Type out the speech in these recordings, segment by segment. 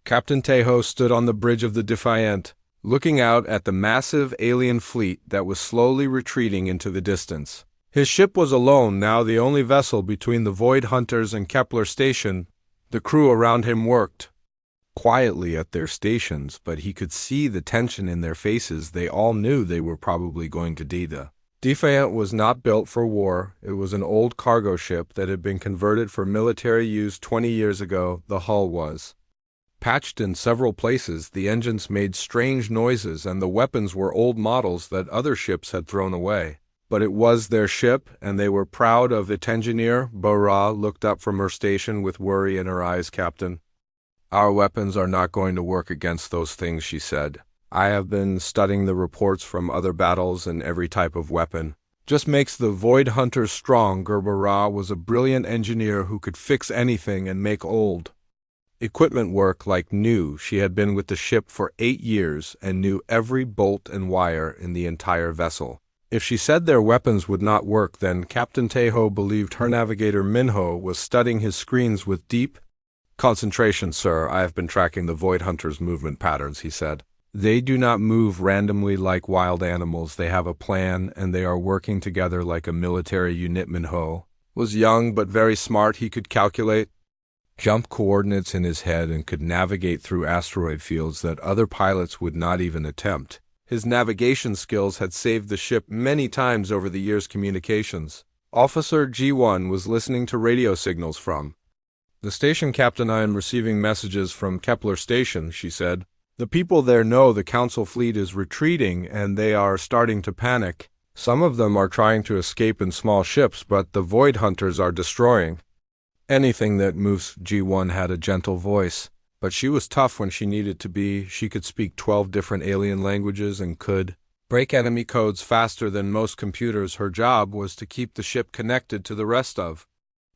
Captain Tejo stood on the bridge of the Defiant, looking out at the massive alien fleet that was slowly retreating into the distance. His ship was alone now, the only vessel between the Void Hunters and Kepler Station. The crew around him worked quietly at their stations, but he could see the tension in their faces. They all knew they were probably going to die. The Defiant was not built for war. It was an old cargo ship that had been converted for military use 20 years ago. The hull was patched in several places, the engines made strange noises, and the weapons were old models that other ships had thrown away. But it was their ship, and they were proud of its engineer. Bara looked up from her station with worry in her eyes. Captain, our weapons are not going to work against those things, she said. I have been studying the reports from other battles, and every type of weapon just makes the Void Hunters strong. Bara was a brilliant engineer who could fix anything and make old equipment work like new. She had been with the ship for 8 years and knew every bolt and wire in the entire vessel. If she said their weapons would not work, then Captain Tejo believed her navigator Minho was studying his screens with deep concentration. Sir, I have been tracking the Void Hunters' movement patterns, he said. They do not move randomly like wild animals. They have a plan, and they are working together like a military unit. Minho was young but very smart. He could calculate jump coordinates in his head and could navigate through asteroid fields that other pilots would not even attempt. His navigation skills had saved the ship many times over the years. Communications Officer G1 was listening to radio signals from the station. Captain, I am receiving messages from Kepler Station, she said. The people there know the Council fleet is retreating, and they are starting to panic. Some of them are trying to escape in small ships, but the Void Hunters are destroying anything that moves. G1 had a gentle voice, but she was tough when she needed to be. She could speak 12 different alien languages and could break enemy codes faster than most computers. Her job was to keep the ship connected to the rest of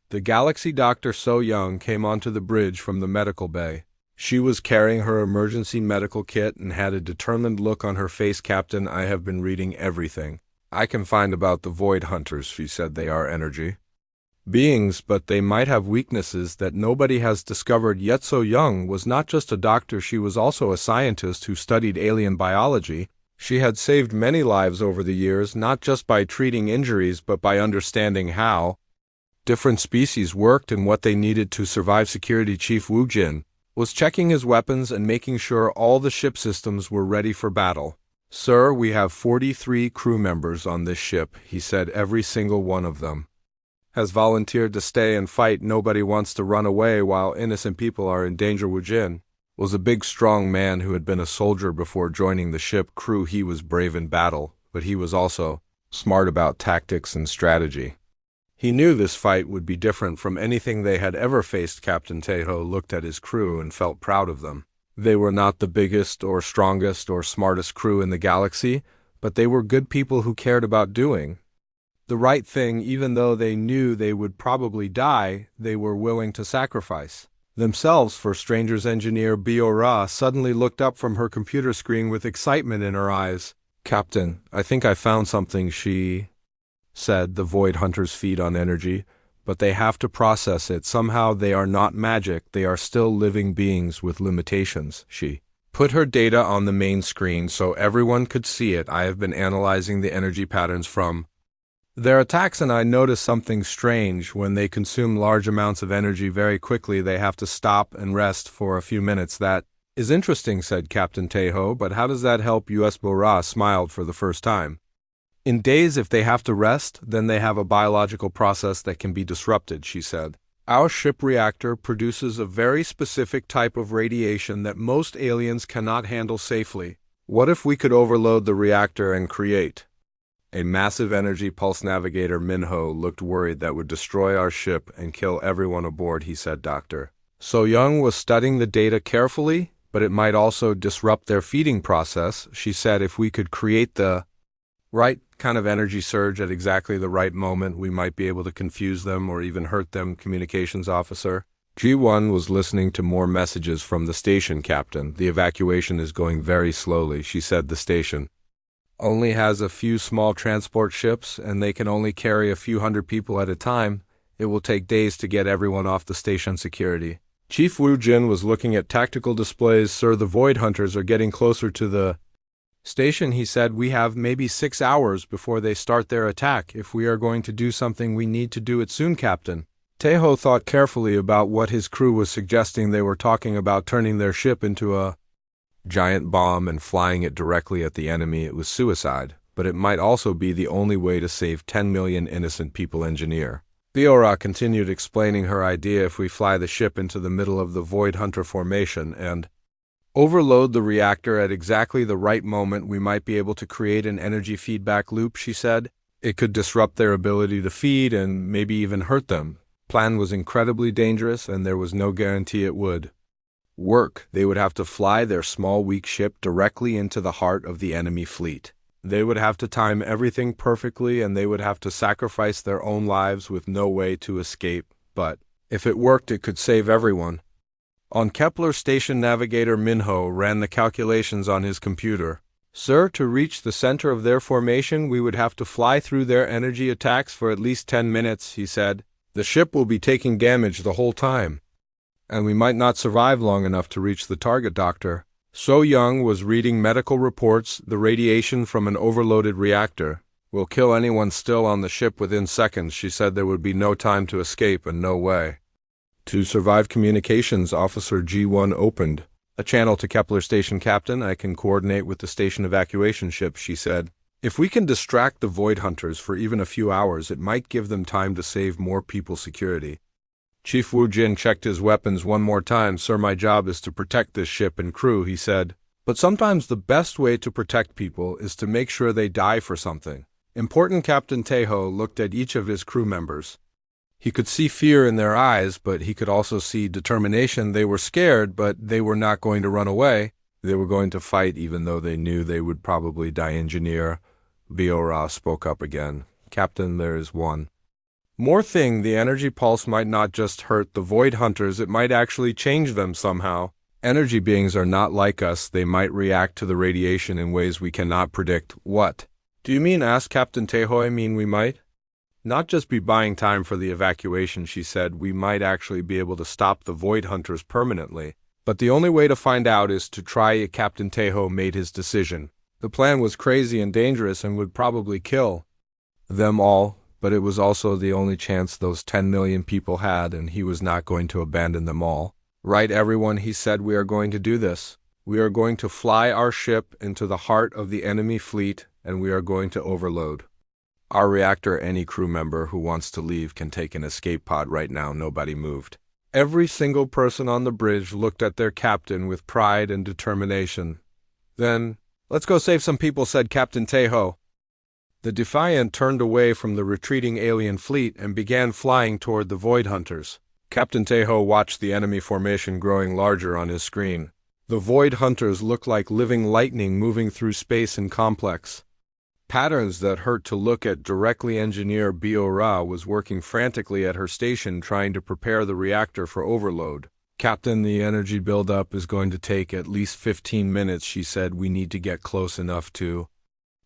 the galaxy. Dr. So Young came onto the bridge from the medical bay. She was carrying her emergency medical kit and had a determined look on her face. Captain, I have been reading everything I can find about the Void Hunters, she said. They are energy beings, but they might have weaknesses that nobody has discovered yet. So Young was not just a doctor, she was also a scientist who studied alien biology. She had saved many lives over the years, not just by treating injuries, but by understanding how different species worked and what they needed to survive. Security Chief Wu Jin was checking his weapons and making sure all the ship systems were ready for battle. Sir, we have 43 crew members on this ship, he said. Every single one of them has volunteered to stay and fight. Nobody wants to run away while innocent people are in danger. Wu Jin was a big, strong man who had been a soldier before joining the ship crew. He was brave in battle, but he was also smart about tactics and strategy. He knew this fight would be different from anything they had ever faced. Captain Tejo looked at his crew and felt proud of them. They were not the biggest or strongest or smartest crew in the galaxy, but they were good people who cared about doing the right thing. Even though they knew they would probably die, they were willing to sacrifice themselves for strangers. Engineer Biora suddenly looked up from her computer screen with excitement in her eyes. Captain, I think I found something, she said. The Void Hunters feed on energy, but they have to process it somehow. They are not magic. They are still living beings with limitations. She put her data on the main screen so everyone could see it. I have been analyzing the energy patterns from their attacks, and I noticed something strange. When they consume large amounts of energy very quickly, they have to stop and rest for a few minutes. That is interesting, said Captain Tejo, but how does that help us? Bora smiled for the first time. In days, if they have to rest, then they have a biological process that can be disrupted, she said. Our ship reactor produces a very specific type of radiation that most aliens cannot handle safely. What if we could overload the reactor and create a massive energy pulse? Navigator Minho looked worried. That would destroy our ship and kill everyone aboard, he said. Dr. So Young was studying the data carefully, but it might also disrupt their feeding process. She said if we could create the right kind of energy surge at exactly the right moment, we might be able to confuse them or even hurt them. Communications Officer G1 was listening to more messages from the station. Captain, the evacuation is going very slowly, she said. The station only has a few small transport ships, and they can only carry a few hundred people at a time. It will take days to get everyone off the station. Security Chief Wu Jin was looking at tactical displays. Sir, the Void Hunters are getting closer to the station, he said. We have maybe 6 hours before they start their attack. If we are going to do something, we need to do it soon, Captain. Taeho thought carefully about what his crew was suggesting. They were talking about turning their ship into a giant bomb and flying it directly at the enemy. It was suicide, but it might also be the only way to save 10 million innocent people. Engineer Biora continued explaining her idea. If we fly the ship into the middle of the Void Hunter formation and overload the reactor at exactly the right moment, we might be able to create an energy feedback loop, she said. It could disrupt their ability to feed and maybe even hurt them. Plan was incredibly dangerous, and there was no guarantee it would work. They would have to fly their small, weak ship directly into the heart of the enemy fleet. They would have to time everything perfectly, and they would have to sacrifice their own lives with no way to escape. But if it worked, it could save everyone. On Kepler station, navigator Minho ran the calculations on his computer. Sir, to reach the center of their formation, we would have to fly through their energy attacks for at least 10 minutes, he said. The ship will be taking damage the whole time, and we might not survive long enough to reach the target. Dr. So Young was reading medical reports. The radiation from an overloaded reactor will kill anyone still on the ship within seconds. She said there would be no time to escape and no way to survive. Communications Officer G1 opened a channel to Kepler Station. Captain, I can coordinate with the station evacuation ship, she said. If we can distract the Void Hunters for even a few hours, it might give them time to save more people's security. Chief Wu Jin checked his weapons one more time. Sir, my job is to protect this ship and crew, he said. But sometimes the best way to protect people is to make sure they die for something important. Captain Taeho looked at each of his crew members. He could see fear in their eyes, but he could also see determination. They were scared, but they were not going to run away. They were going to fight even though they knew they would probably die. Engineer Biora spoke up again. Captain, there is one more thing. The energy pulse might not just hurt the Void Hunters, it might actually change them somehow. Energy beings are not like us. They might react to the radiation in ways we cannot predict. What do you mean? Asked Captain Taeho. I mean, we might not just be buying time for the evacuation, she said. We might actually be able to stop the Void Hunters permanently. But the only way to find out is to try. Captain Taeho made his decision. The plan was crazy and dangerous and would probably kill them all, but it was also the only chance those 10 million people had, and he was not going to abandon them all. Right, everyone, he said, we are going to do this. We are going to fly our ship into the heart of the enemy fleet, and we are going to overload our reactor. Any crew member who wants to leave can take an escape pod right now. Nobody moved. Every single person on the bridge looked at their captain with pride and determination. Then, let's go save some people, said Captain Taeho. The Defiant turned away from the retreating alien fleet and began flying toward the Void Hunters. Captain Taeho watched the enemy formation growing larger on his screen. The Void Hunters looked like living lightning moving through space in complex patterns that hurt to look at. Directly, Engineer Biora was working frantically at her station trying to prepare the reactor for overload. Captain, the energy buildup is going to take at least 15 minutes, she said. We need to get close enough to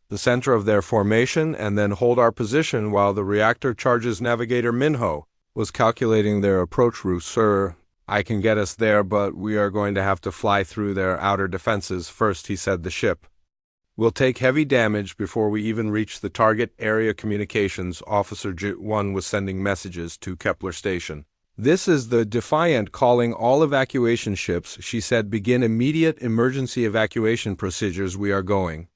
the center of their formation and then hold our position while the reactor charges. Navigator Minho was calculating their approach route. Sir, I can get us there, but we are going to have to fly through their outer defenses first, he said. The ship will take heavy damage before we even reach the target area. Communications Officer J1 was sending messages to Kepler Station. This is the Defiant calling all evacuation ships, she said. Begin immediate emergency evacuation procedures. We are going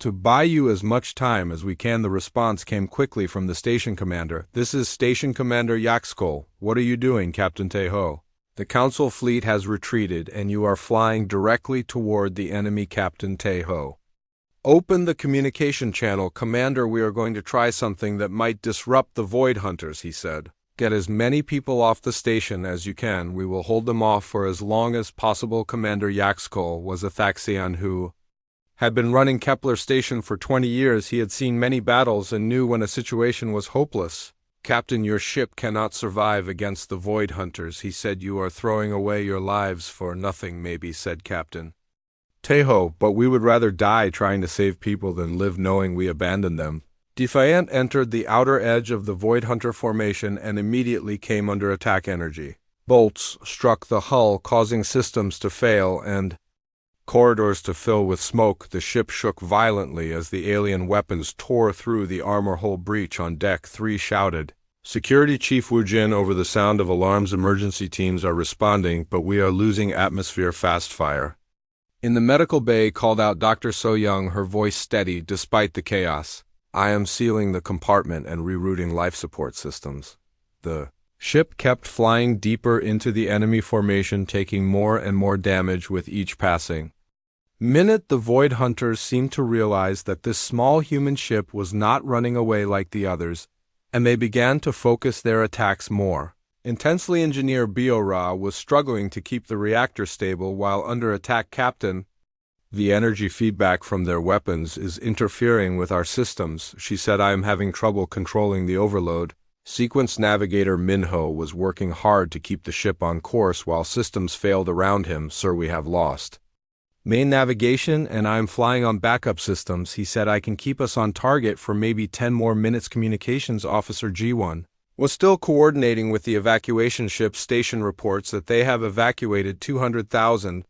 to buy you as much time as we can. The response came quickly from the station commander. This is Station Commander Yaxkol. What are you doing, Captain Taeho? The Council fleet has retreated, and you are flying directly toward the enemy. Captain Taeho open the communication channel. Commander, we are going to try something that might disrupt the Void Hunters, he said. Get as many people off the station as you can. We will hold them off for as long as possible. Commander Yaxkol was a Thaxian who had been running Kepler Station for 20 years. He had seen many battles and knew when a situation was hopeless. Captain, your ship cannot survive against the Void Hunters, he said. You are throwing away your lives for nothing, maybe, said Captain Taeho, but we would rather die trying to save people than live knowing we abandoned them. Defiant entered the outer edge of the Void Hunter formation and immediately came under attack. Energy Bolts struck the hull, causing systems to fail and corridors to fill with smoke. The ship shook violently as the alien weapons tore through the armor hull breach. On deck 3 shouted, "Security Chief Wu Jin over the sound of alarms. Emergency teams are responding, but we are losing atmosphere fast fire." In the medical bay called out Dr. So Young, her voice steady despite the chaos. "I am sealing the compartment and rerouting life support systems." The ship kept flying deeper into the enemy formation, taking more and more damage with each passing minute. The Void Hunters seemed to realize that this small human ship was not running away like the others, and they began to focus their attacks more intensely. Engineer Biora was struggling to keep the reactor stable while under attack. "Captain, the energy feedback from their weapons is interfering with our systems," she said. "I am having trouble controlling the overload." Sequence Navigator Minho was working hard to keep the ship on course while systems failed around him. "Sir, we have lost main navigation and I'm flying on backup systems," he said. "I can keep us on target for maybe 10 more minutes." Communications Officer G1 was still coordinating with the evacuation ship. "Station reports that they have evacuated 200,000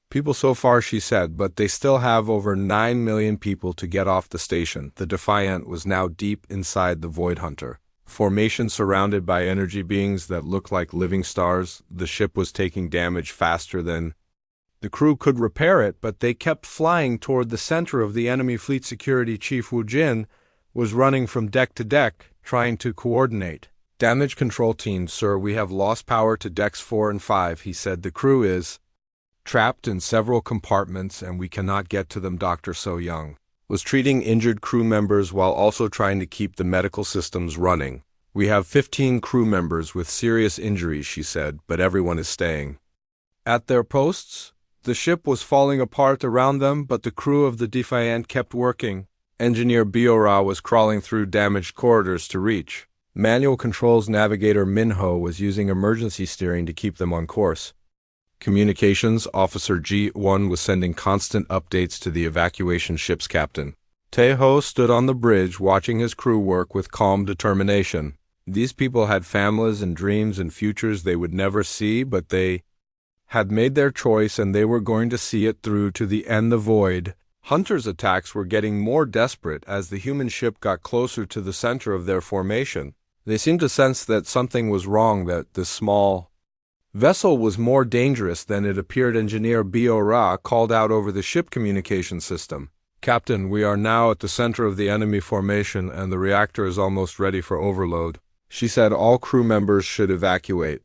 people so far," she said, "but they still have over 9 million people to get off the station." The Defiant was now deep inside the Void Hunter formation, surrounded by energy beings that looked like living stars. The ship was taking damage faster than the crew could repair it, but they kept flying toward the center of the enemy fleet. Security Chief Wu Jin was running from deck to deck, trying to coordinate damage control teams. "Sir, we have lost power to decks 4 and 5, he said. "The crew is trapped in several compartments and we cannot get to them." Dr. So Young was treating injured crew members while also trying to keep the medical systems running. "We have 15 crew members with serious injuries," she said, "but everyone is staying at their posts." The ship was falling apart around them, but the crew of the Defiant kept working. Engineer Biora was crawling through damaged corridors to reach manual controls. Navigator Minho was using emergency steering to keep them on course. Communications Officer G1 was sending constant updates to the evacuation ship's captain. Taeho stood on the bridge watching his crew work with calm determination. These people had families and dreams and futures they would never see, but they had made their choice and they were going to see it through to the end. The Void Hunters' attacks were getting more desperate as the human ship got closer to the center of their formation. They seemed to sense that something was wrong, that this small vessel was more dangerous than it appeared. Engineer Biora called out over the ship communication system, "Captain, we are now at the center of the enemy formation and the reactor is almost ready for overload." She said all crew members should evacuate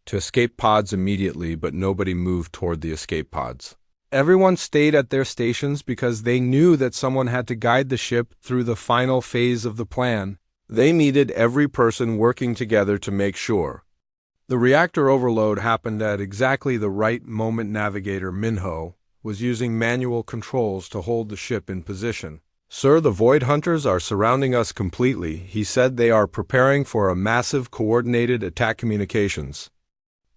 to escape pods immediately, but nobody moved toward the escape pods. Everyone stayed at their stations because they knew that someone had to guide the ship through the final phase of the plan. They needed every person working together to make sure the reactor overload happened at exactly the right moment. Navigator Minho was using manual controls to hold the ship in position. "Sir, the Void Hunters are surrounding us completely," he said. "They are preparing for a massive coordinated attack." Communications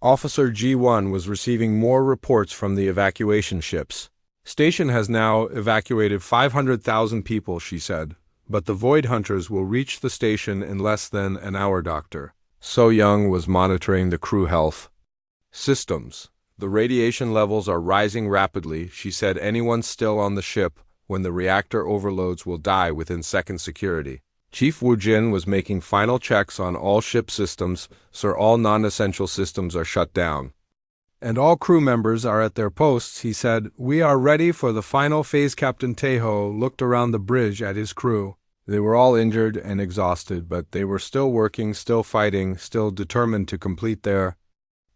Officer G1 was receiving more reports from the evacuation ships. "Station has now evacuated 500,000 people," she said, "but the Void Hunters will reach the station in less than an hour." Dr. So Young was monitoring the crew health systems. "The radiation levels are rising rapidly," she said. "Anyone still on the ship when the reactor overloads will die within seconds." Security Chief Wu Jin was making final checks on all ship systems. "Sir, all non-essential systems are shut down and all crew members are at their posts," he said. "We are ready for the final phase." Captain Taeho looked around the bridge at his crew. They were all injured and exhausted, but they were still working, still fighting, still determined to complete their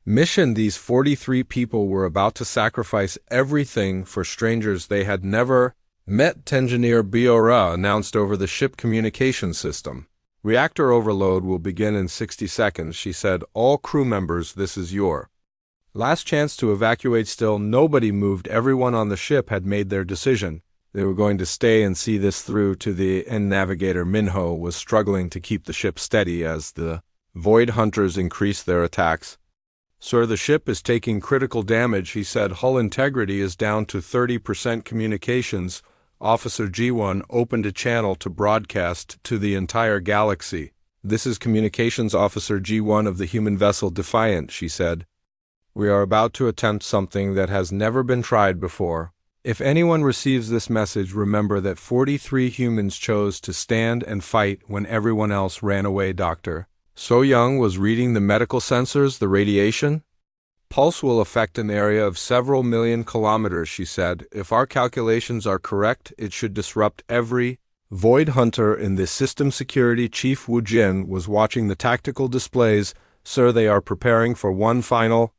mission. These 43 people were about to sacrifice everything for strangers they had never met. Engineer Biora announced over the ship communication system. "Reactor overload will begin in 60 seconds, she said. "All crew members, this is your last chance to evacuate." Still, nobody moved. Everyone on the ship had made their decision. They were going to stay and see this through to the end. Navigator Minho was struggling to keep the ship steady as the Void Hunters increased their attacks. "Sir, the ship is taking critical damage," he said. "Hull integrity is down to 30%. Communications Officer G1 opened a channel to broadcast to the entire galaxy. "This is Communications Officer G1 of the human vessel Defiant," she said. "We are about to attempt something that has never been tried before. If anyone receives this message, remember that 43 humans chose to stand and fight when everyone else ran away, Dr. So Young was reading the medical sensors, the radiation. "Pulse will affect an area of several million kilometers," she said. "If our calculations are correct, it should disrupt every—" Void Hunter in the System Security Chief Wu Jin was watching the tactical displays. "Sir, they are preparing for one final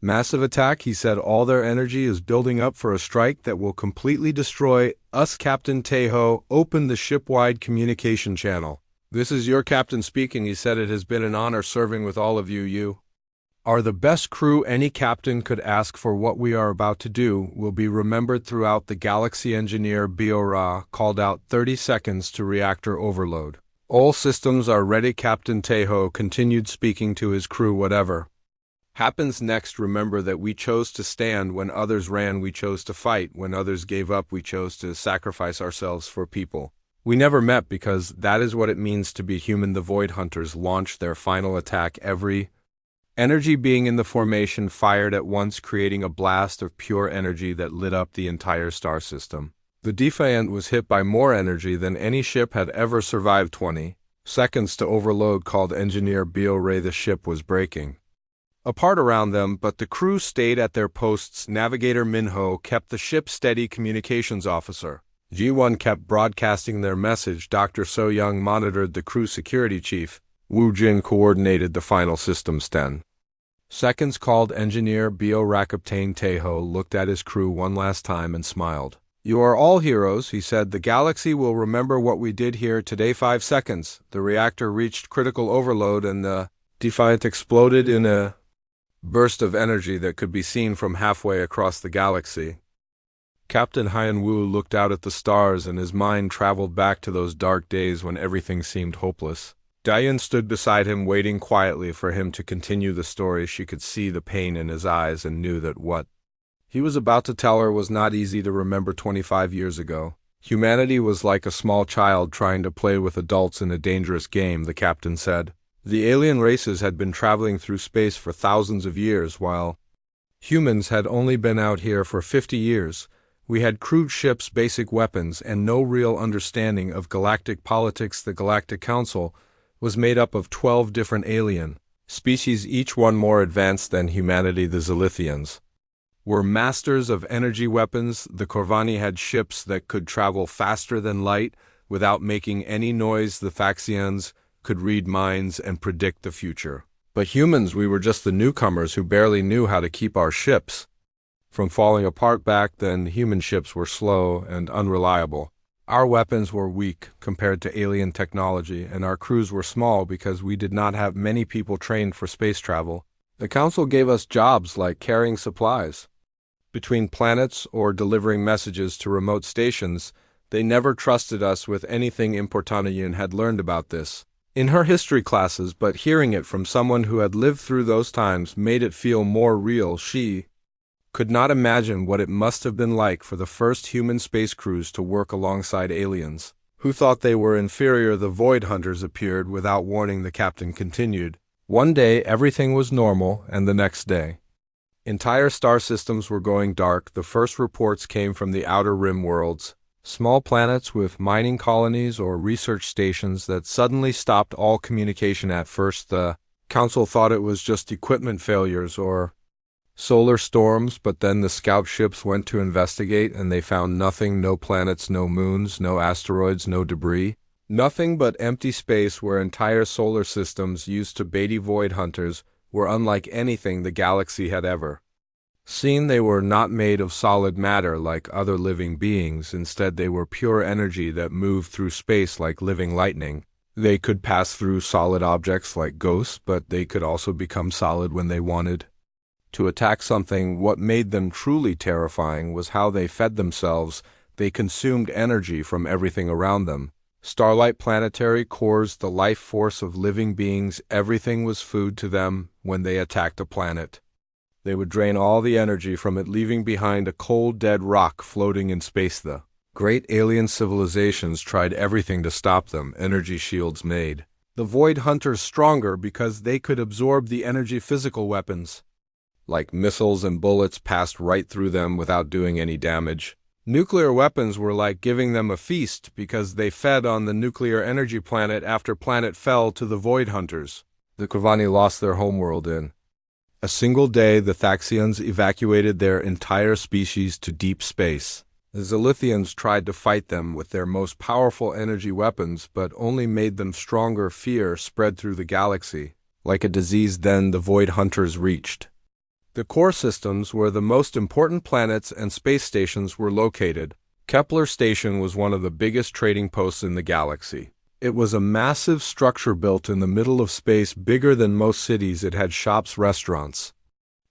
massive attack," he said. "All their energy is building up for a strike that will completely destroy us." Captain Tejo opened the ship-wide communication channel. "This is your captain speaking," he said. "It has been an honor serving with all of you. You are the best crew any captain could ask for. What we are about to do will be remembered throughout the galaxy." Engineer Biora called out 30 seconds to reactor overload. "All systems are ready." Captain Tejo continued speaking to his crew. "Whatever happens next, remember that we chose to stand when others ran. We chose to fight when others gave up. We chose to sacrifice ourselves for people we never met, because that is what it means to be human." The Void Hunters launched their final attack. Every energy being in the formation fired at once, creating a blast of pure energy that lit up the entire star system. The Defiant was hit by more energy than any ship had ever survived. 20 seconds to overload, called Engineer Biore. The ship was breaking apart around them, but the crew stayed at their posts. Navigator Minho kept the ship steady. Communications Officer G1 kept broadcasting their message. Dr. So Young monitored the crew. Security Chief Wu Jin coordinated the final systems. 10 seconds, called Engineer Bio. Captain Tejo looked at his crew one last time and smiled. "You are all heroes," he said. "The galaxy will remember what we did here today." 5 seconds. The reactor reached critical overload and the Defiant exploded in a burst of energy that could be seen from halfway across the galaxy. Captain Hyan Wu looked out at the stars, and his mind traveled back to those dark days when everything seemed hopeless. Diane stood beside him, waiting quietly for him to continue the story. She could see the pain in his eyes and knew that what he was about to tell her was not easy to remember. 25 years ago, humanity was like a small child trying to play with adults in a dangerous game, the captain said. The alien races had been traveling through space for thousands of years, while humans had only been out here for 50 years. We had crude ships, basic weapons, and no real understanding of galactic politics. The Galactic Council was made up of 12 different alien species, each one more advanced than humanity. The Zilithians were masters of energy weapons. The Corvani had ships that could travel faster than light without making any noise. The Faxians could read minds and predict the future. But humans, we were just the newcomers who barely knew how to keep our ships from falling apart. Back then, human ships were slow and unreliable. Our weapons were weak compared to alien technology, and our crews were small because we did not have many people trained for space travel. The Council gave us jobs like carrying supplies between planets or delivering messages to remote stations. They never trusted us with anything. Importanian had learned about this in her history classes, but hearing it from someone who had lived through those times made it feel more real. She could not imagine what it must have been like for the first human space crews to work alongside aliens who thought they were inferior. The Void Hunters appeared without warning. The captain continued. One day everything was normal, and the next day entire star systems were going dark. The first reports came from the outer rim worlds, small planets with mining colonies or research stations that suddenly stopped all communication. At first, the Council thought it was just equipment failures or solar storms, but then the scout ships went to investigate and they found nothing. No planets, no moons, no asteroids, no debris. Nothing but empty space where entire solar systems used to bait Void Hunters were unlike anything the galaxy had ever seen. They were not made of solid matter like other living beings. Instead, they were pure energy that moved through space like living lightning. They could pass through solid objects like ghosts, but they could also become solid when they wanted to attack something. What made them truly terrifying was how they fed themselves. They consumed energy from everything around them. Starlight, planetary cores, the life force of living beings, everything was food to them. When they attacked a planet, they would drain all the energy from it, leaving behind a cold, dead rock floating in space. The great alien civilizations tried everything to stop them. Energy shields made The Void Hunters stronger because they could absorb the energy physical weapons. Like missiles and bullets passed right through them without doing any damage. Nuclear weapons were like giving them a feast because they fed on the nuclear energy planet after planet fell to the Void Hunters. The Corvani lost their homeworld in a single day. The Thaxians evacuated their entire species to deep space. The Zilithians tried to fight them with their most powerful energy weapons, but only made them stronger. Fear spread through the galaxy. Like a disease, then the Void Hunters reached the core systems where the most important planets and space stations were located. Kepler Station was one of the biggest trading posts in the galaxy. It was a massive structure built in the middle of space, bigger than most cities. It had shops, restaurants,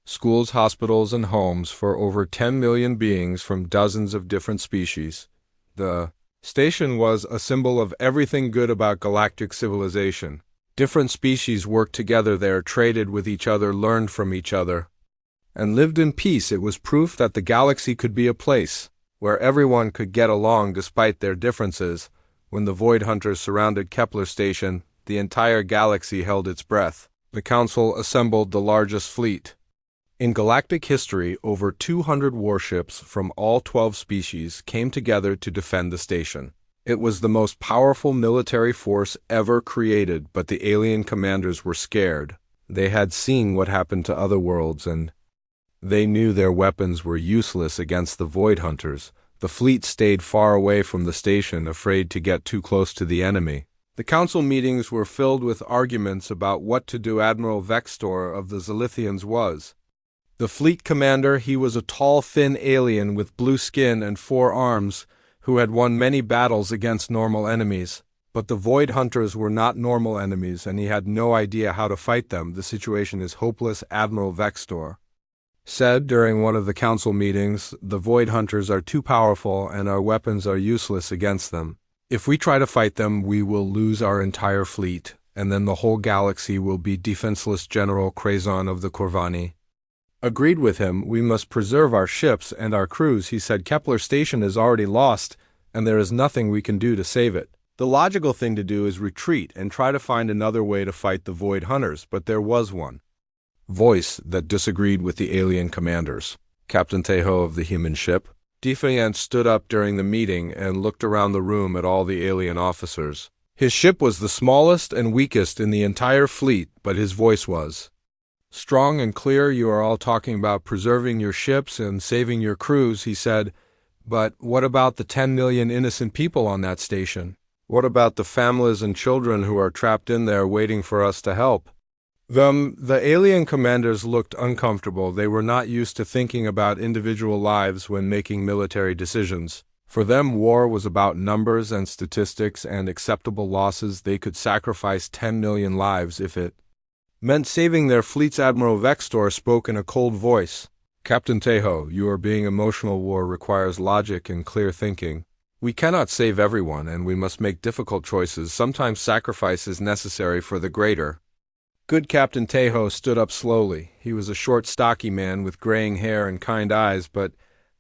schools, hospitals, and homes for over 10 million beings from dozens of different species. The station was a symbol of everything good about galactic civilization. Different species worked together there, traded with each other, learned from each other, and lived in peace. It was proof that the galaxy could be a place where everyone could get along despite their differences. When the Void Hunters surrounded Kepler Station, the entire galaxy held its breath. The Council assembled the largest fleet in galactic history. Over 200 warships from all 12 species came together to defend the station. It was the most powerful military force ever created, but the alien commanders were scared. They had seen what happened to other worlds, and they knew their weapons were useless against the Void Hunters. The fleet stayed far away from the station, afraid to get too close to the enemy. The council meetings were filled with arguments about what to do. Admiral Vextor of the Zilithians was the fleet commander. He was a tall, thin alien with blue skin and 4 arms who had won many battles against normal enemies. But the Void Hunters were not normal enemies, and he had no idea how to fight them. The situation is hopeless, Admiral Vextor said during one of the council meetings. The Void Hunters are too powerful and our weapons are useless against them. If we try to fight them, we will lose our entire fleet, and then the whole galaxy will be defenseless. General Krazon of the Corvani agreed with him. We must preserve our ships and our crews, he said. Kepler Station is already lost, and there is nothing we can do to save it. The logical thing to do is retreat and try to find another way to fight the Void Hunters, but there was one voice that disagreed with the alien commanders. Captain Tejo of the human ship Defiant stood up during the meeting and looked around the room at all the alien officers. His ship was the smallest and weakest in the entire fleet, but his voice was strong and clear. You are all talking about preserving your ships and saving your crews, he said, but what about the 10 million innocent people on that station? What about the families and children who are trapped in there waiting for us to help? The alien commanders looked uncomfortable. They were not used to thinking about individual lives when making military decisions. For them, war was about numbers and statistics and acceptable losses. They could sacrifice 10 million lives if it meant saving their fleets. Admiral Vextor spoke in a cold voice. Captain Tejo, you are being emotional. War requires logic and clear thinking. We cannot save everyone, and we must make difficult choices. Sometimes sacrifice is necessary for the greater good. Captain Tejo stood up slowly. He was a short, stocky man with graying hair and kind eyes, but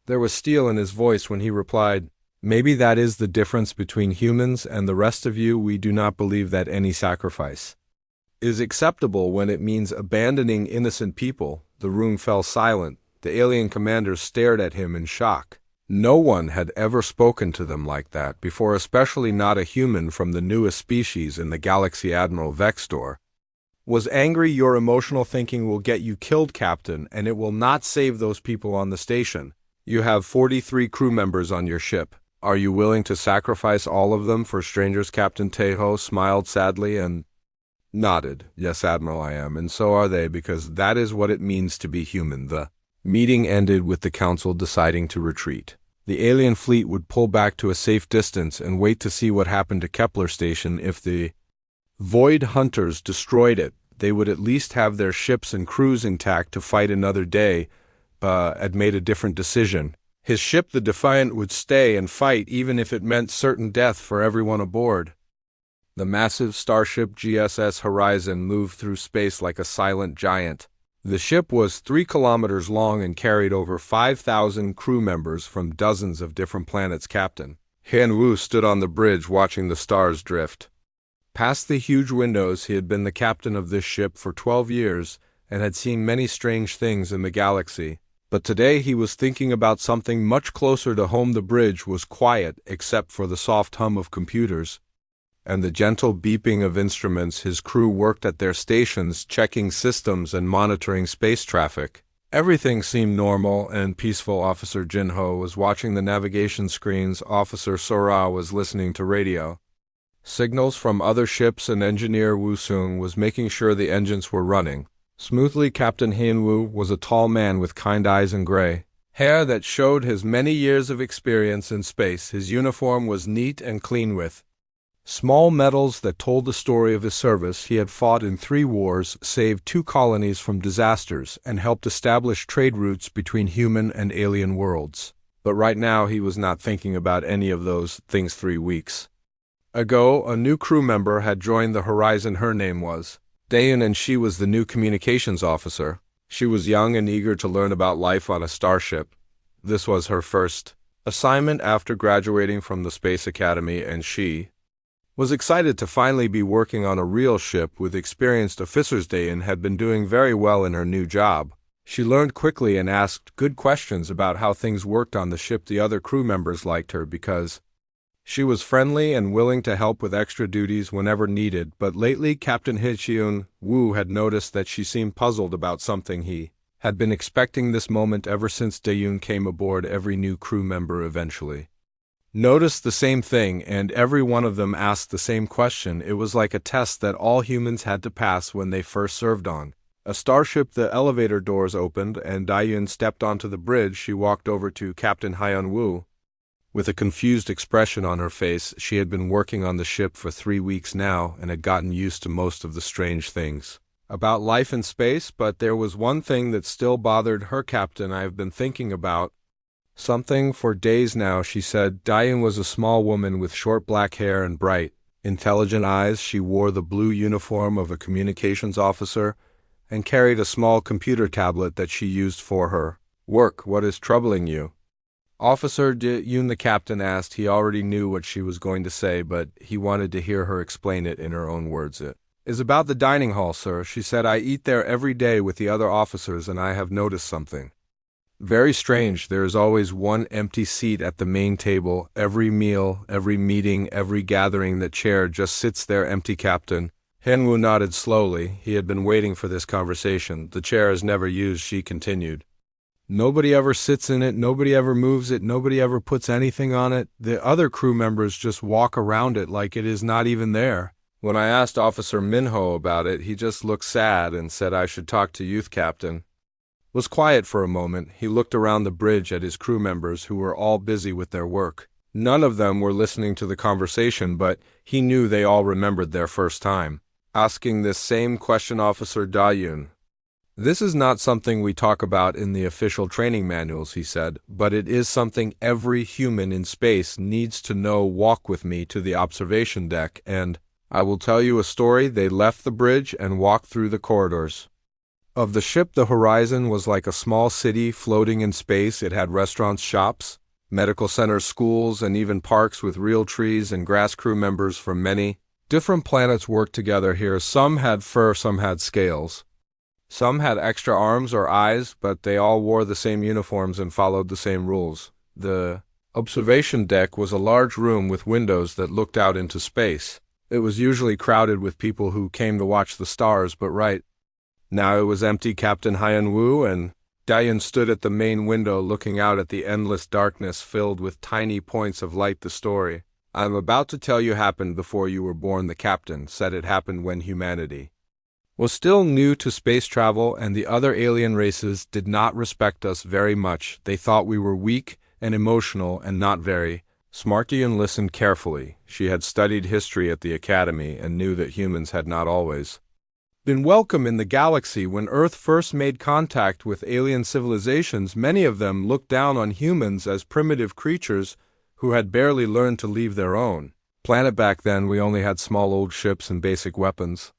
there was steel in his voice when he replied, maybe that is the difference between humans and the rest of you. We do not believe that any sacrifice is acceptable when it means abandoning innocent people. The room fell silent. The alien commanders stared at him in shock. No one had ever spoken to them like that before, especially not a human from the newest species in the galaxy. Admiral Vextor was angry. Your emotional thinking will get you killed, Captain, and it will not save those people on the station. You have 43 crew members on your ship. Are you willing to sacrifice all of them for strangers? Captain Tejo smiled sadly and nodded. Yes, Admiral, I am, and so are they, because that is what it means to be human. The meeting ended with the council deciding to retreat. The alien fleet would pull back to a safe distance and wait to see what happened to Kepler Station. If the Void Hunters destroyed it, they would at least have their ships and crews intact to fight another day. Had made a different decision. His ship, the Defiant, would stay and fight even if it meant certain death for everyone aboard. The massive Starship GSS Horizon moved through space like a silent giant. The ship was 3 kilometers long and carried over 5,000 crew members from dozens of different planets. Captain Han Wu stood on the bridge watching the stars drift Past the huge windows, he had been the captain of this ship for 12 years and had seen many strange things in the galaxy. But today he was thinking about something much closer to home. The bridge was quiet except for the soft hum of computers and the gentle beeping of instruments. His crew worked at their stations, checking systems and monitoring space traffic. Everything seemed normal and peaceful. Officer Jinho was watching the navigation screens. Officer Sora was listening to radio signals from other ships, and Engineer Wu Sung was making sure the engines were running smoothly. Captain Hianwu was a tall man with kind eyes and gray hair that showed his many years of experience in space. His uniform was neat and clean with small medals that told the story of his service. He had fought in 3 wars, saved 2 colonies from disasters, and helped establish trade routes between human and alien worlds. But right now he was not thinking about any of those things. 3 weeks ago, a new crew member had joined the Horizon. Her name was Dayan, and she was the new communications officer. She was young and eager to learn about life on a starship. This was her first assignment after graduating from the Space Academy, and she was excited to finally be working on a real ship with experienced officers. Dayan had been doing very well in her new job. She learned quickly and asked good questions about how things worked on the ship. The other crew members liked her because she was friendly and willing to help with extra duties whenever needed. But lately, Captain Hichiyun Wu had noticed that she seemed puzzled about something. He had been expecting this moment ever since Dayan came aboard. Every new crew member eventually noticed the same thing, and every one of them asked the same question. It was like a test that all humans had to pass when they first served on a starship. The elevator doors opened, and Dayan stepped onto the bridge. She walked over to Captain Hyun Woo with a confused expression on her face. She had been working on the ship for 3 weeks now and had gotten used to most of the strange things about life in space, but there was one thing that still bothered her. Captain, I have been thinking about something for days now, she said. Dayan was a small woman with short black hair and bright, intelligent eyes. She wore the blue uniform of a communications officer and carried a small computer tablet that she used for her work. What is troubling you? Officer Yun, the captain asked. He already knew what she was going to say, but he wanted to hear her explain it in her own words. It is about the dining hall, sir, she said. I eat there every day with the other officers, and I have noticed something very strange. There is always one empty seat at the main table. Every meal, every meeting, every gathering, that chair just sits there empty. Captain Henwu nodded slowly. He had been waiting for this conversation. The chair is never used, she continued. Nobody ever sits in it, nobody ever moves it, nobody ever puts anything on it. The other crew members just walk around it like it is not even there. When I asked Officer Minho about it, he just looked sad and said I should talk to youth. Captain was quiet for a moment. He looked around the bridge at his crew members, who were all busy with their work. None of them were listening to the conversation, but he knew they all remembered their first time asking this same question. Officer Dayun, this is not something we talk about in the official training manuals, he said, but it is something every human in space needs to know. Walk with me to the observation deck, and I will tell you a story. They left the bridge and walked through the corridors of the ship. The Horizon was like a small city floating in space. It had restaurants, shops, medical centers, schools, and even parks with real trees and grass. Crew members from many different planets worked together here. Some had fur, some had scales, some had extra arms or eyes, but they all wore the same uniforms and followed the same rules. The observation deck was a large room with windows that looked out into space. It was usually crowded with people who came to watch the stars, but right now it was empty. Captain Hyun Woo and Dayan stood at the main window looking out at the endless darkness filled with tiny points of light. The story I'm about to tell you happened before you were born, the captain said. It happened when humanity was still new to space travel, and the other alien races did not respect us very much. They thought we were weak and emotional and not very smart. Dayan listened carefully. She had studied history at the academy and knew that humans had not always been welcome in the galaxy. When Earth first made contact with alien civilizations, many of them looked down on humans as primitive creatures who had barely learned to leave their own planet. Back then, we only had small old ships and basic weapons.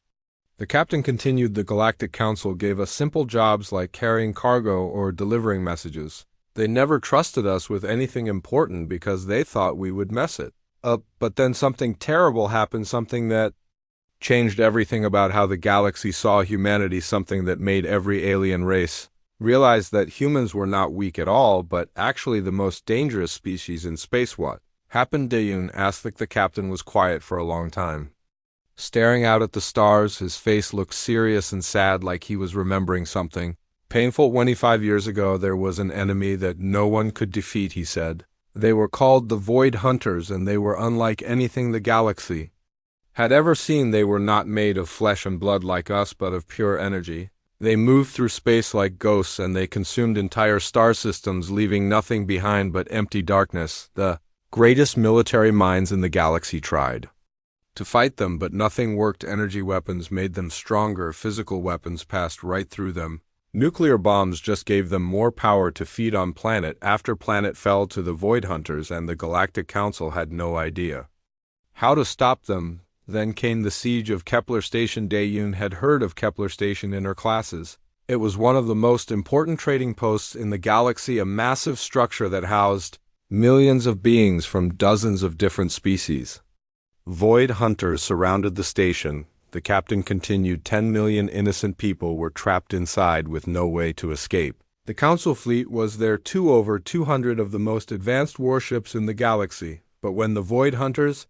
The captain continued. The Galactic Council gave us simple jobs like carrying cargo or delivering messages. They never trusted us with anything important because they thought we would mess it up. But then something terrible happened, something that changed everything about how the galaxy saw humanity, something that made every alien race realize that humans were not weak at all, but actually the most dangerous species in space. What happened, Dayun asked. The captain was quiet for a long time, staring out at the stars. His face looked serious and sad, like he was remembering something painful. 25 years ago, there was an enemy that no one could defeat, he said. They were called the Void Hunters, and they were unlike anything the galaxy had ever seen. They were not made of flesh and blood like us, but of pure energy. They moved through space like ghosts, and they consumed entire star systems, leaving nothing behind but empty darkness. The greatest military minds in the galaxy tried to fight them, but nothing worked. Energy weapons made them stronger. Physical weapons passed right through them. Nuclear bombs just gave them more power to feed on planet after planet fell to the Void Hunters, and the Galactic Council had no idea how to stop them. Then came the siege of Kepler Station. Dayun had heard of Kepler Station in her classes. It was one of the most important trading posts in the galaxy, a massive structure that housed millions of beings from dozens of different species. Void Hunters surrounded the station. The captain continued. 10 million innocent people were trapped inside with no way to escape. The Council fleet was there too, over 200 of the most advanced warships in the galaxy. But when the Void Hunters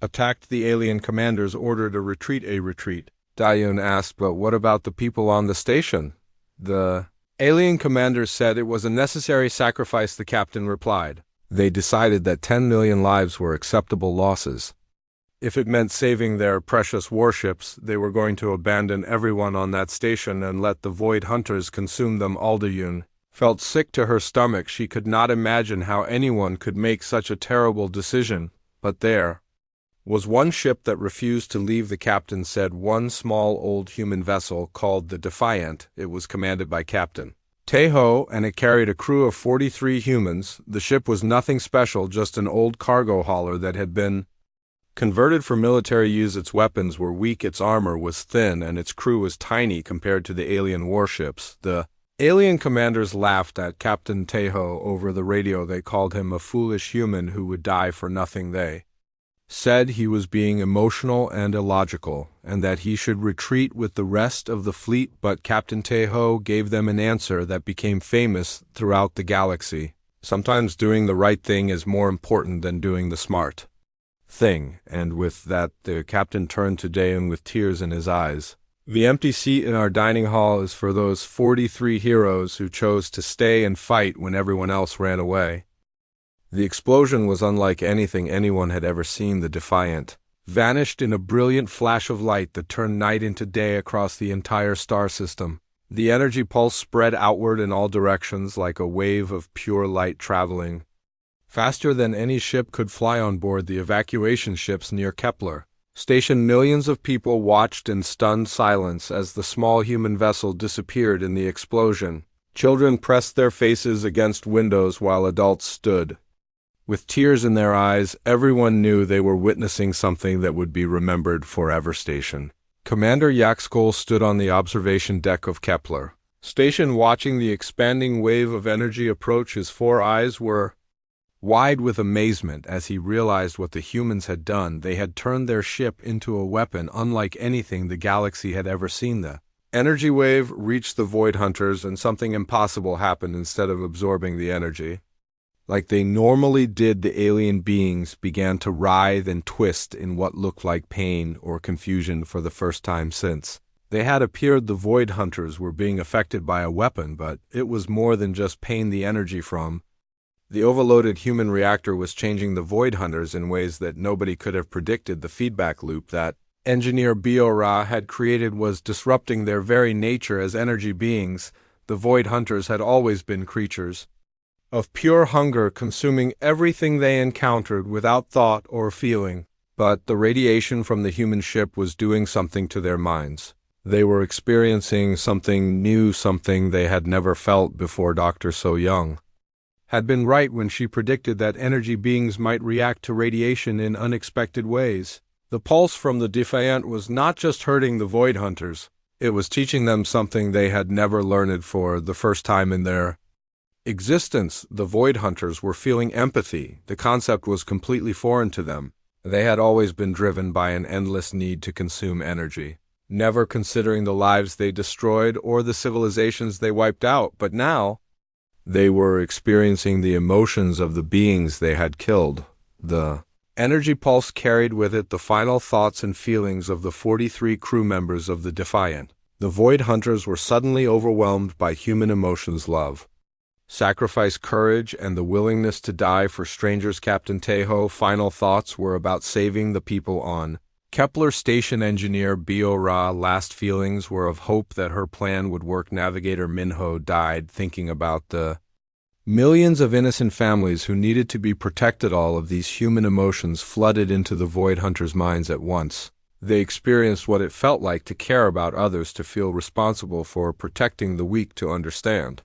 attacked, the alien commanders ordered a retreat. A retreat? Dayun asked. But what about the people on the station? The alien commanders said it was a necessary sacrifice, the captain replied. They decided that 10 million lives were acceptable losses. If it meant saving their precious warships, they were going to abandon everyone on that station and let the Void Hunters consume them. Dayun felt sick to her stomach. She could not imagine how anyone could make such a terrible decision. But there was one ship that refused to leave, the captain said. One small old human vessel called the Defiant. It was commanded by Captain Tejo, and it carried a crew of 43 humans. The ship was nothing special, just an old cargo hauler that had been converted for military use. Its weapons were weak, its armor was thin, and its crew was tiny compared to the alien warships. The alien commanders laughed at Captain Tejo over the radio. They called him a foolish human who would die for nothing. They said he was being emotional and illogical, and that he should retreat with the rest of the fleet. But Captain Tejo gave them an answer that became famous throughout the galaxy. Sometimes doing the right thing is more important than doing the smart thing. And with that, the captain turned to Dayun with tears in his eyes. The empty seat in our dining hall is for those 43 heroes who chose to stay and fight when everyone else ran away. The explosion was unlike anything anyone had ever seen. The Defiant vanished in a brilliant flash of light that turned night into day across the entire star system. The energy pulse spread outward in all directions like a wave of pure light, traveling faster than any ship could fly. On board the evacuation ships near Kepler Station, millions of people watched in stunned silence as the small human vessel disappeared in the explosion. Children pressed their faces against windows while adults stood with tears in their eyes. Everyone knew they were witnessing something that would be remembered forever. Station Commander Yaxkol stood on the observation deck of Kepler Station, watching the expanding wave of energy approach. His 4 eyes were wide with amazement as he realized what the humans had done. They had turned their ship into a weapon unlike anything the galaxy had ever seen. The energy wave reached the Void Hunters, and something impossible happened. Instead of absorbing the energy like they normally did, the alien beings began to writhe and twist in what looked like pain or confusion. For the first time since they had appeared, the Void Hunters were being affected by a weapon, but it was more than just pain. The energy from the overloaded human reactor was changing the Void Hunters in ways that nobody could have predicted. The feedback loop that engineer Biora had created was disrupting their very nature as energy beings. The Void Hunters had always been creatures of pure hunger, consuming everything they encountered without thought or feeling. But the radiation from the human ship was doing something to their minds. They were experiencing something new, something they had never felt before. Dr. So Young had been right when she predicted that energy beings might react to radiation in unexpected ways. The pulse from the Defiant was not just hurting the Void Hunters, it was teaching them something they had never learned. For the first time in their existence, the Void Hunters were feeling empathy. The concept was completely foreign to them. They had always been driven by an endless need to consume energy, never considering the lives they destroyed or the civilizations they wiped out, but now they were experiencing the emotions of the beings they had killed. The energy pulse carried with it the final thoughts and feelings of the 43 crew members of the Defiant. The Void Hunters were suddenly overwhelmed by human emotions: love, sacrifice, courage, and the willingness to die for strangers. Captain Tejo's final thoughts were about saving the people on Kepler Station. Engineer Biora last feelings were of hope that her plan would work. Navigator Minho died thinking about the millions of innocent families who needed to be protected. All of these human emotions flooded into the Void Hunters' minds at once. They experienced what it felt like to care about others, to feel responsible for protecting the weak, to understand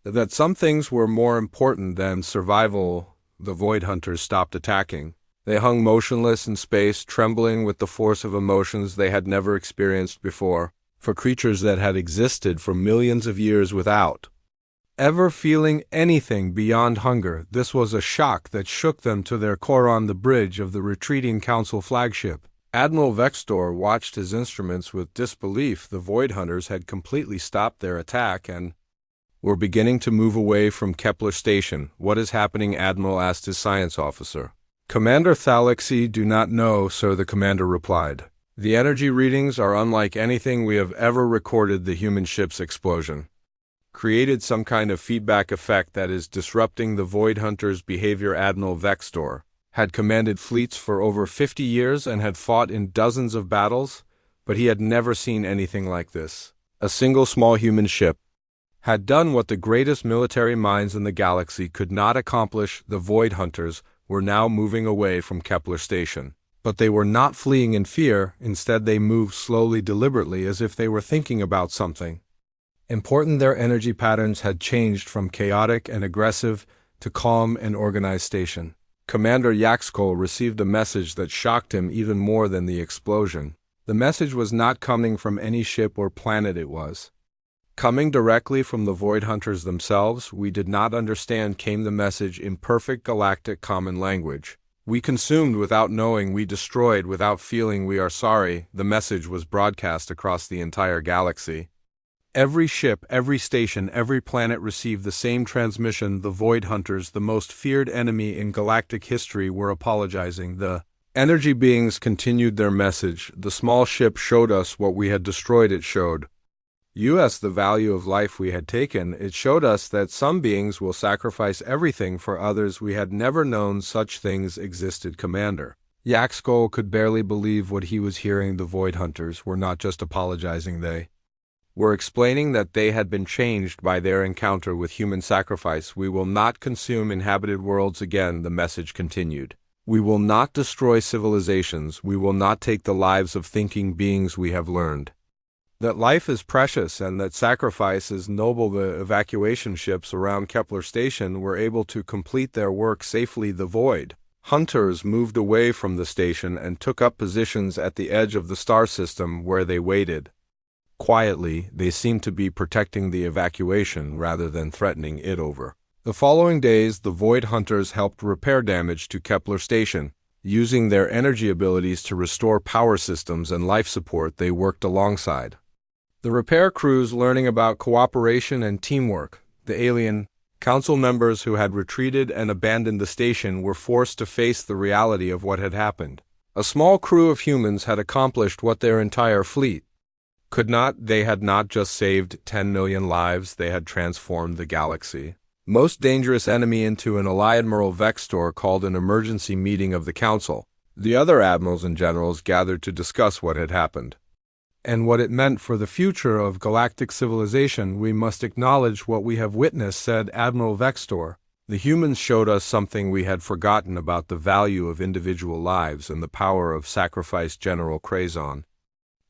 that some things were more important than survival. The Void Hunters stopped attacking. They hung motionless in space, trembling with the force of emotions they had never experienced before. For creatures that had existed for millions of years without ever feeling anything beyond hunger, this was a shock that shook them to their core. On the bridge of the retreating Council flagship, Admiral Vextor watched his instruments with disbelief. The Void Hunters had completely stopped their attack and were beginning to move away from Kepler Station. "What is happening?" Admiral asked his science officer. "Commander Thalexi, do not know, sir," the commander replied. "The energy readings are unlike anything we have ever recorded." The human ship's explosion created some kind of feedback effect that is disrupting the Void Hunters' behavior. Admiral Vextor had commanded fleets for over 50 years and had fought in dozens of battles, but he had never seen anything like this. A single small human ship had done what the greatest military minds in the galaxy could not accomplish. The Void Hunters were now moving away from Kepler Station. But they were not fleeing in fear. Instead, they moved slowly, deliberately, as if they were thinking about something important. Their energy patterns had changed from chaotic and aggressive to calm and organized. Station Commander Yaxkol received a message that shocked him even more than the explosion. The message was not coming from any ship or planet. It was coming directly from the Void Hunters themselves. "We did not understand," came the message in perfect galactic common language. "We consumed without knowing. We destroyed without feeling. We are sorry." The message was broadcast across the entire galaxy. Every ship, every station, every planet received the same transmission. The Void Hunters, the most feared enemy in galactic history, were apologizing. The energy beings continued their message. "The small ship showed us what we had destroyed. It showed us the value of life we had taken. It showed us that some beings will sacrifice everything for others. We had never known such things existed." Commander Yaxkol could barely believe what he was hearing. The Void Hunters were not just apologizing. They were explaining that they had been changed by their encounter with human sacrifice. "We will not consume inhabited worlds again," the message continued. "We will not destroy civilizations. We will not take the lives of thinking beings. We have learned that life is precious and that sacrifice is noble." The evacuation ships around Kepler Station were able to complete their work safely. The Void Hunters moved away from the station and took up positions at the edge of the star system, where they waited quietly. They seemed to be protecting the evacuation rather than threatening it. Over the following days, the Void Hunters helped repair damage to Kepler Station. Using their energy abilities to restore power systems and life support, they worked alongside the repair crews, learning about cooperation and teamwork. The alien council members who had retreated and abandoned the station were forced to face the reality of what had happened. A small crew of humans had accomplished what their entire fleet could not. They had not just saved 10 million lives, they had transformed the galaxy most dangerous enemy into an ally. Admiral Vextor called an emergency meeting of the council. The other admirals and generals gathered to discuss what had happened and what it meant for the future of galactic civilization. "We must acknowledge what we have witnessed," said Admiral Vextor. "The humans showed us something we had forgotten about: the value of individual lives and the power of sacrifice." General Krazon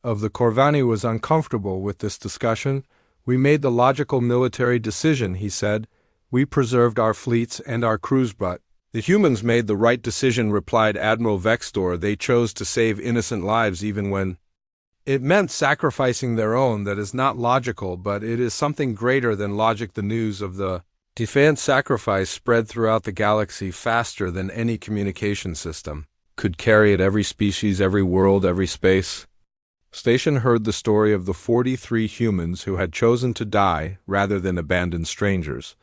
of the Corvani was uncomfortable with this discussion. "We made the logical military decision," he said. "We preserved our fleets and our crews, but the humans made the right decision," replied Admiral Vextor. "They chose to save innocent lives even when it meant sacrificing their own. That is not logical, but it is something greater than logic." The news of the defiant sacrifice spread throughout the galaxy faster than any communication system. could carry at every species, every world, every space. Station heard the story of the 43 humans who had chosen to die rather than abandon strangers.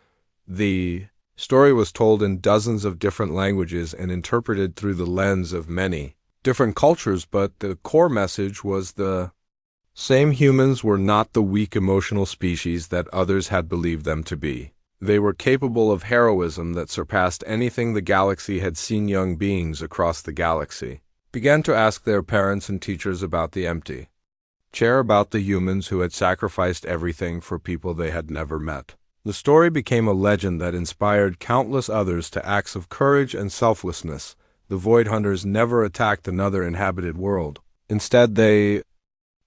The story was told in dozens of different languages and interpreted through the lens of many different cultures, but the core message was the same: humans were not the weak emotional species that others had believed them to be. They were capable of heroism that surpassed anything the galaxy had seen. Young beings across the galaxy began to ask their parents and teachers about the empty chair, about the humans who had sacrificed everything for people they had never met. The story became a legend that inspired countless others to acts of courage and selflessness. The Void Hunters never attacked another inhabited world. Instead, they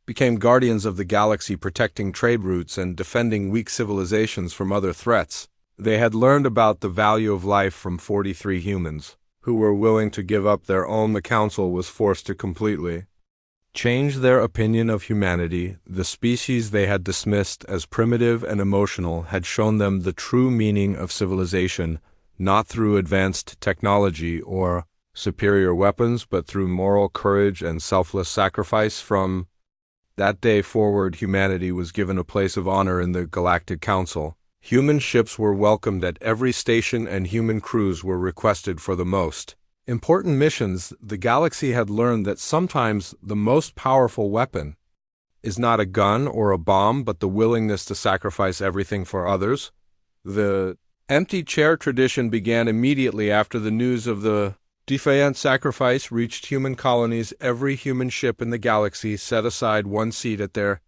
became guardians of the galaxy, protecting trade routes and defending weak civilizations from other threats. They had learned about the value of life from 43 humans who were willing to give up their own. The council was forced to completely change their opinion of humanity. The species they had dismissed as primitive and emotional had shown them the true meaning of civilization, not through advanced technology or superior weapons, but through moral courage and selfless sacrifice. From that day forward, humanity was given a place of honor in the Galactic Council. Human ships were welcomed at every station, and human crews were requested for the most important missions. The galaxy had learned that sometimes the most powerful weapon is not a gun or a bomb, but the willingness to sacrifice everything for others. The empty chair tradition began immediately after the news of the defiant sacrifice reached human colonies. Every human ship in the galaxy set aside one seat at their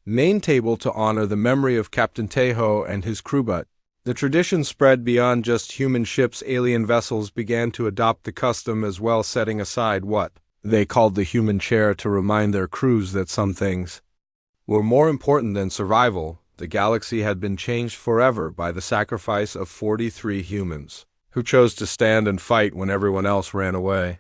main table to honor the memory of Captain Tejo and his crew. But the tradition spread beyond just human ships. Alien vessels began to adopt the custom as well, setting aside what they called the human chair to remind their crews that some things were more important than survival. The galaxy had been changed forever by the sacrifice of 43 humans who chose to stand and fight when everyone else ran away.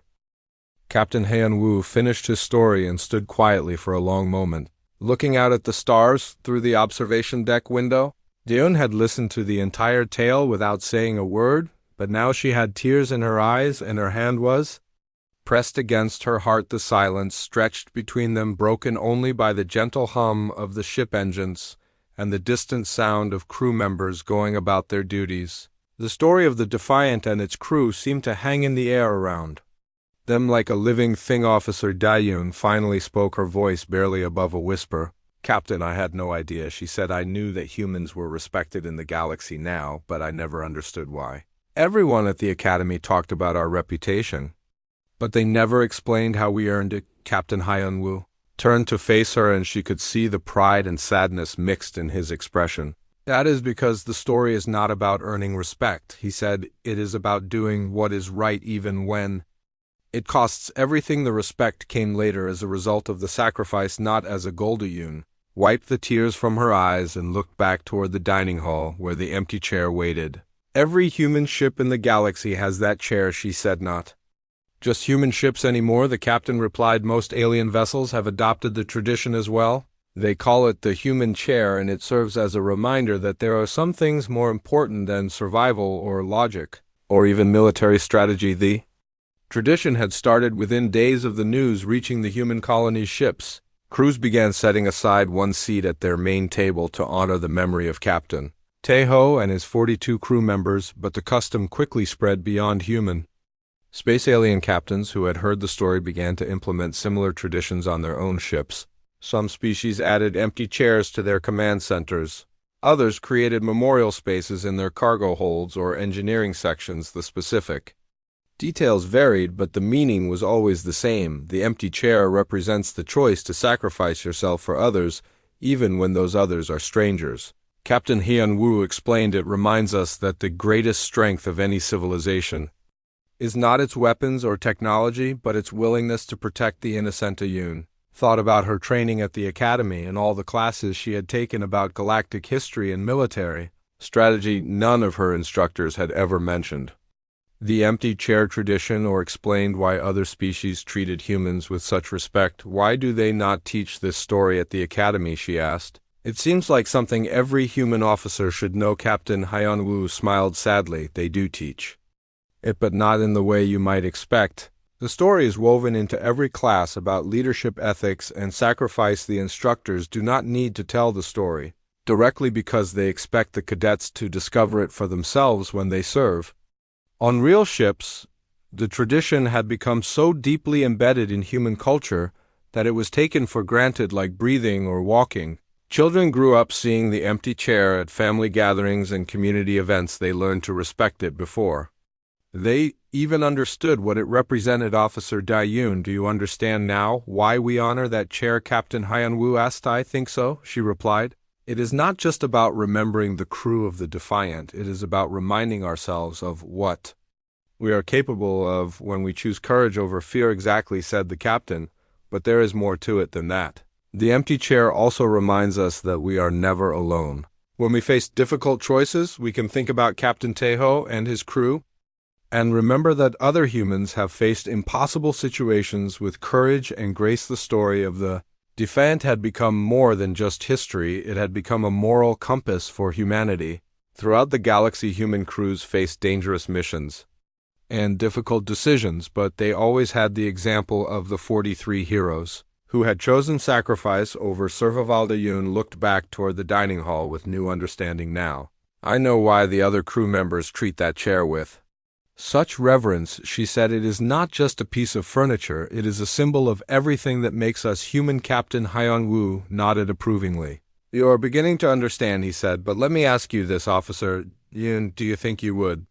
Captain Heian Wu finished his story and stood quietly for a long moment, looking out at the stars through the observation deck window. Deun had listened to the entire tale without saying a word, but now she had tears in her eyes and her hand was pressed against her heart. The silence stretched between them, broken only by the gentle hum of the ship engines and the distant sound of crew members going about their duties. The story of the Defiant and its crew seemed to hang in the air around them like a living thing. Officer Dayun finally spoke, her voice barely above a whisper. "Captain, I had no idea," she said. "I knew that humans were respected in the galaxy now, but I never understood why. Everyone at the Academy talked about our reputation, but they never explained how we earned it." Captain Hyunwoo turned to face her, and she could see the pride and sadness mixed in his expression. "That is because the story is not about earning respect," he said. "It is about doing what is right even when it costs everything." The respect came later as a result of the sacrifice, not as a goal. Dayun wiped the tears from her eyes and looked back toward the dining hall where the empty chair waited. "Every human ship in the galaxy has that chair," she said. "Not just human ships anymore," the captain replied. "Most alien vessels have adopted the tradition as well. They call it the human chair, and it serves as a reminder that there are some things more important than survival or logic, or even military strategy." The tradition had started within days of the news reaching the human colony's ships. Crews began setting aside one seat at their main table to honor the memory of Captain Tejo and his 42 crew members, but the custom quickly spread beyond human space. Alien captains who had heard the story began to implement similar traditions on their own ships. Some species added empty chairs to their command centers. Others created memorial spaces in their cargo holds or engineering sections. The specific details varied, but the meaning was always the same. The empty chair represents the choice to sacrifice yourself for others, even when those others are strangers. Captain Hyun Woo explained, "It reminds us that the greatest strength of any civilization is not its weapons or technology, but its willingness to protect the innocent." Dayun thought about her training at the Academy and all the classes she had taken about galactic history and military strategy. None of her instructors had ever mentioned the empty chair tradition or explained why other species treated humans with such respect. "Why do they not teach this story at the Academy?" she asked. "It seems like something every human officer should know." Captain Hyunwoo smiled sadly. "They do teach it, but not in the way you might expect. The story is woven into every class about leadership ethics and sacrifice. The instructors do not need to tell the story directly because they expect the cadets to discover it for themselves when they serve. On real ships, the tradition had become so deeply embedded in human culture that it was taken for granted, like breathing or walking. Children grew up seeing the empty chair at family gatherings and community events. They learned to respect it before they even understood what it represented. Officer Dayun, do you understand now why we honor that chair? Captain Hyanwu asked. I think so, she replied. It is not just about remembering the crew of the Defiant, it is about reminding ourselves of what we are capable of when we choose courage over fear. Exactly, said the captain, but there is more to it than that. The empty chair also reminds us that we are never alone. When we face difficult choices, we can think about Captain Tejo and his crew, and remember that other humans have faced impossible situations with courage and grace. The story of the Defiant had become more than just history, it had become a moral compass for humanity. Throughout the galaxy, human crews faced dangerous missions and difficult decisions, but they always had the example of the 43 heroes who had chosen sacrifice over survival. Dayun looked back toward the dining hall with new understanding now. I know why the other crew members treat that chair with such reverence, she said. It is not just a piece of furniture, it is a symbol of everything that makes us human. Captain Hyun-woo nodded approvingly. You are beginning to understand, he said, but let me ask you this, Officer Yun, do you think you would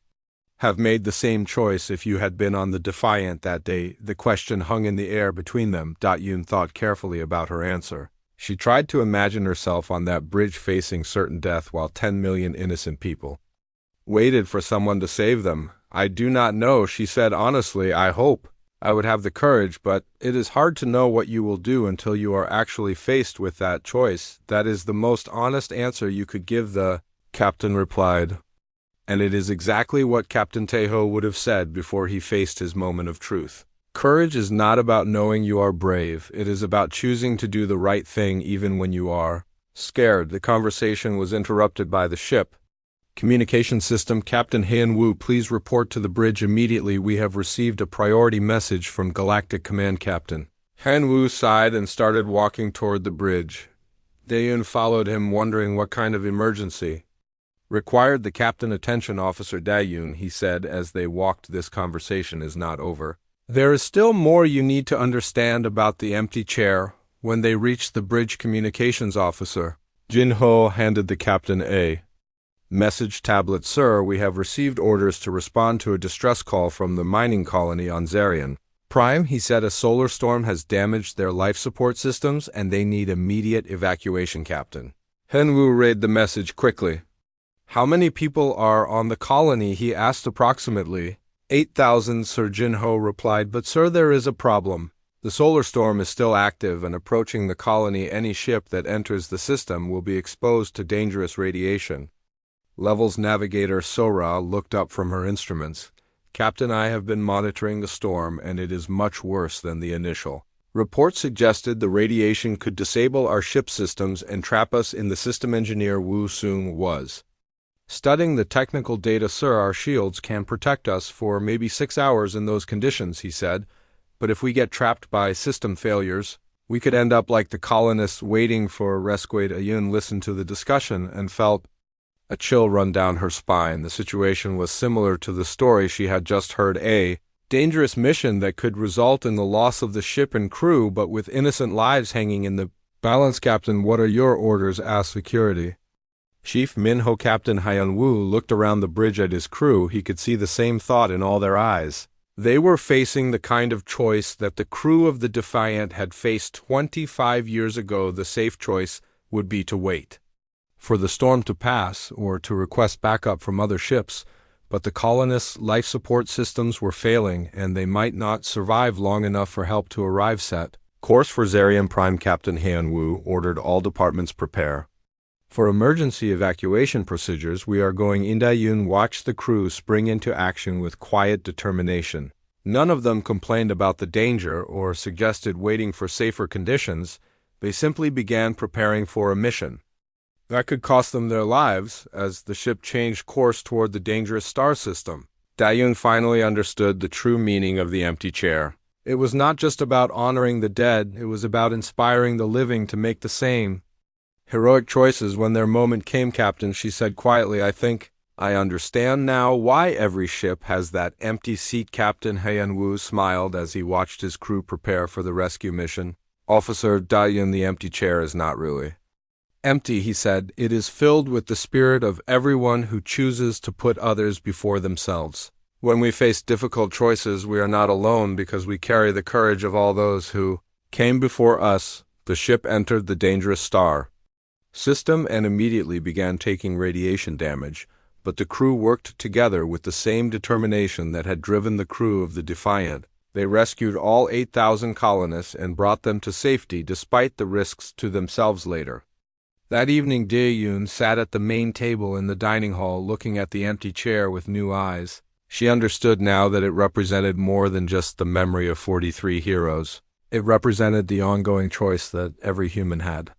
have made the same choice if you had been on the Defiant that day? The question hung in the air between them. Yun thought carefully about her answer. She tried to imagine herself on that bridge facing certain death while 10 million innocent people waited for someone to save them. I do not know, she said honestly. I hope I would have the courage, but it is hard to know what you will do until you are actually faced with that choice. That is the most honest answer you could give, the captain replied. And it is exactly what Captain Tejo would have said before he faced his moment of truth. Courage is not about knowing you are brave, it is about choosing to do the right thing even when you are scared. The conversation was interrupted by the ship. Communication system, Captain Hyun-woo, please report to the bridge immediately. We have received a priority message from Galactic Command. Captain Hyun-woo sighed and started walking toward the bridge. Dayun followed him, wondering what kind of emergency required the captain. Attention, Officer Dayun, he said as they walked. This conversation is not over. There is still more you need to understand about the empty chair. When they reached the bridge, communications officer Jin-ho handed the captain a message tablet. Sir, we have received orders to respond to a distress call from the mining colony on Zarian Prime. He said a solar storm has damaged their life support systems and they need immediate evacuation. Captain Hyun-woo read the message quickly. How many people are on the colony? He asked. Approximately 8,000, Sir Jin-ho replied. But sir, there is a problem. The solar storm is still active and approaching the colony. Any ship that enters the system will be exposed to dangerous radiation levels. Navigator Sora looked up from her instruments. Captain, I have been monitoring the storm and it is much worse than the initial report suggested. The radiation could disable our ship systems and trap us in the system. Engineer Wu Sung was studying the technical data. Sir, our shields can protect us for maybe 6 hours in those conditions, he said. But if we get trapped by system failures, we could end up like the colonists waiting for rescue. Ayun listened to the discussion and felt a chill run down her spine. The situation was similar to the story she had just heard. A dangerous mission that could result in the loss of the ship and crew, but with innocent lives hanging in the balance. Captain, what are your orders? Asked security Chief Min-ho. Captain Hyun-woo looked around the bridge at his crew. He could see the same thought in all their eyes. They were facing the kind of choice that the crew of the Defiant had faced 25 years ago. The safe choice would be to wait for the storm to pass or to request backup from other ships, but the colonists' life support systems were failing and they might not survive long enough for help to arrive. Set course for Zarian Prime. Captain Hyun-woo ordered all departments prepare for emergency evacuation procedures. We are going in. Dayun watched the crew spring into action with quiet determination. None of them complained about the danger or suggested waiting for safer conditions. They simply began preparing for a mission that could cost them their lives as the ship changed course toward the dangerous star system. Dayun finally understood the true meaning of the empty chair. It was not just about honoring the dead, it was about inspiring the living to make the same. Heroic choices when their moment came, Captain, she said quietly. I understand now why every ship has that empty seat. Captain Hyeon-woo smiled as he watched his crew prepare for the rescue mission. Officer Da-yun, the empty chair is not really empty, he said. It is filled with the spirit of everyone who chooses to put others before themselves. When we face difficult choices, we are not alone because we carry the courage of all those who came before us. The ship entered the dangerous star system and immediately began taking radiation damage, but the crew worked together with the same determination that had driven the crew of the Defiant. They rescued all 8,000 colonists and brought them to safety despite the risks to themselves later. That evening, Dae-yoon sat at the main table in the dining hall looking at the empty chair with new eyes. She understood now that it represented more than just the memory of 43 heroes. It represented the ongoing choice that every human had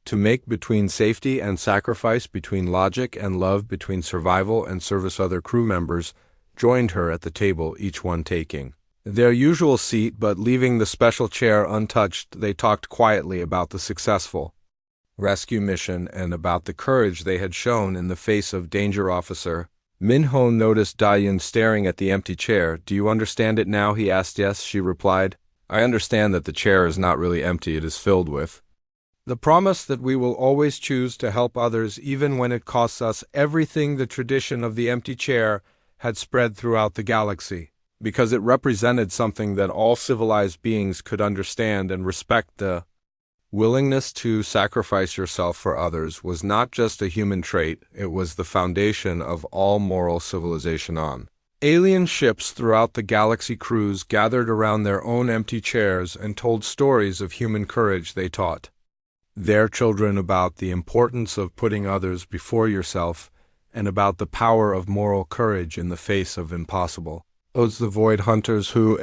to make between safety and sacrifice, between logic and love, between survival and service. Other crew members joined her at the table, each one taking their usual seat, but leaving the special chair untouched. They talked quietly about the successful rescue mission and about the courage they had shown in the face of danger. Officer Min-ho noticed Da-yun staring at the empty chair. Do you understand it now? He asked. Yes, she replied. I understand that the chair is not really empty, it is filled with the promise that we will always choose to help others even when it costs us everything. The tradition of the empty chair had spread throughout the galaxy because it represented something that all civilized beings could understand and respect. The willingness to sacrifice yourself for others was not just a human trait, it was the foundation of all moral civilization. On alien ships throughout the galaxy, crews gathered around their own empty chairs and told stories of human courage. They taught their children about the importance of putting others before yourself and about the power of moral courage in the face of impossible odds. The void hunters who